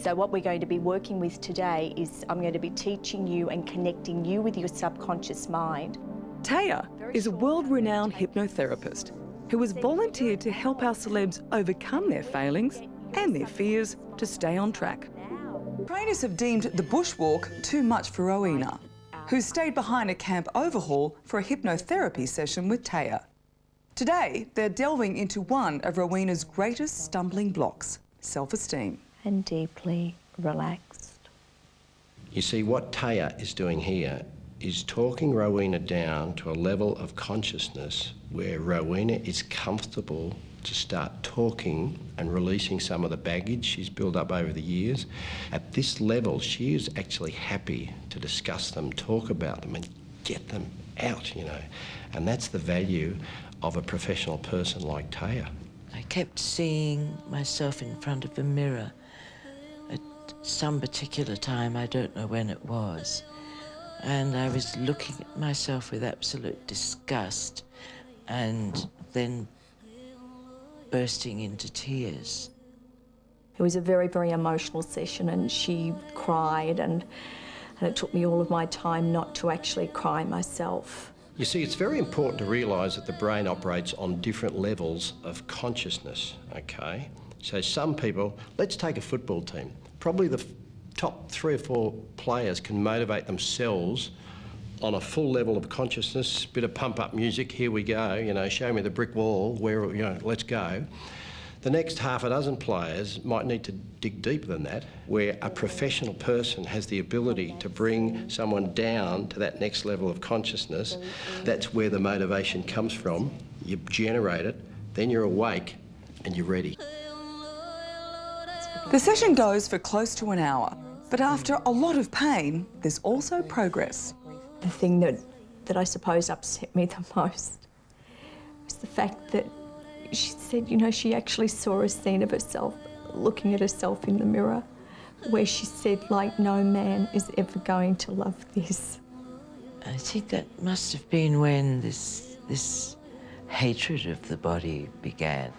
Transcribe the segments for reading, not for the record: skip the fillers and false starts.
So what we're going to be working with today is I'm going to be teaching you and connecting you with your subconscious mind. Taya is a world-renowned hypnotherapist who has volunteered to help our celebs overcome their failings and their fears to stay on track. Trainers have deemed the bushwalk too much for Rowena, who stayed behind at Camp Overhaul for a hypnotherapy session with Taya. Today, they're delving into one of Rowena's greatest stumbling blocks, self-esteem. And deeply relaxed. You see, what Taya is doing here is talking Rowena down to a level of consciousness where Rowena is comfortable to start talking and releasing some of the baggage she's built up over the years. At this level, she is actually happy to discuss them, talk about them and get them out, you know. And that's the value of a professional person like Taya. I kept seeing myself in front of a mirror at some particular time, I don't know when it was. And I was looking at myself with absolute disgust and then bursting into tears. It was a very, very emotional session and she cried and it took me all of my time not to actually cry myself. You see, it's very important to realise that the brain operates on different levels of consciousness, okay? So some people, let's take a football team. Probably the top 3 or 4 players can motivate themselves on a full level of consciousness, bit of pump-up music, here we go, you know, show me the brick wall, where, you know, let's go. The next half a dozen players might need to dig deeper than that, where a professional person has the ability to bring someone down to that next level of consciousness. That's where the motivation comes from. You generate it, then you're awake and you're ready. The session goes for close to an hour, but after a lot of pain, there's also progress. The thing that I suppose upset me the most was the fact that she said, you know, she actually saw a scene of herself looking at herself in the mirror where she said, like, no man is ever going to love this. I think that must have been when this hatred of the body began.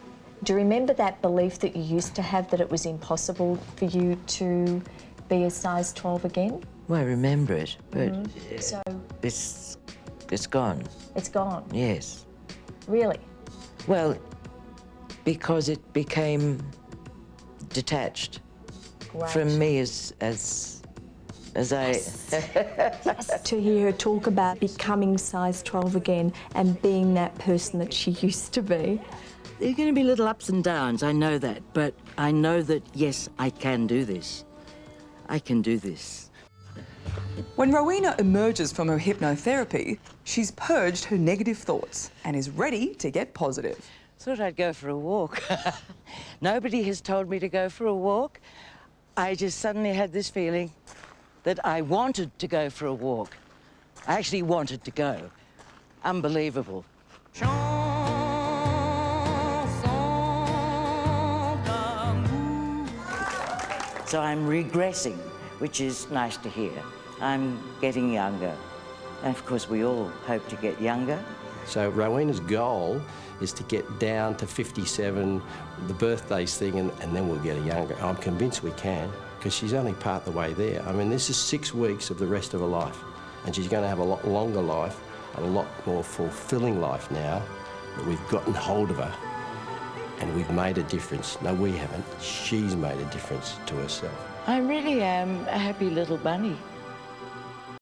Do you remember that belief that you used to have that it was impossible for you to be a size 12 again? Well, I remember it, but So it's gone. It's gone? Yes. Really? Well, because it became detached from me as I... Yes. To hear her talk about becoming size 12 again and being that person that she used to be. There are going to be little ups and downs, I know that, but I know that, yes, I can do this. I can do this. When Rowena emerges from her hypnotherapy, she's purged her negative thoughts and is ready to get positive. Thought I'd go for a walk. Nobody has told me to go for a walk. I just suddenly had this feeling that I wanted to go for a walk. I actually wanted to go. Unbelievable. So I'm regressing, which is nice to hear. I'm getting younger. And of course, we all hope to get younger. So Rowena's goal is to get down to 57, the birthdays thing, and then we'll get her younger. I'm convinced we can, because she's only part the way there. I mean, this is 6 weeks of the rest of her life, and she's going to have a lot longer life, a lot more fulfilling life now that we've gotten hold of her. And we've made a difference. No, we haven't. She's made a difference to herself. I really am a happy little bunny.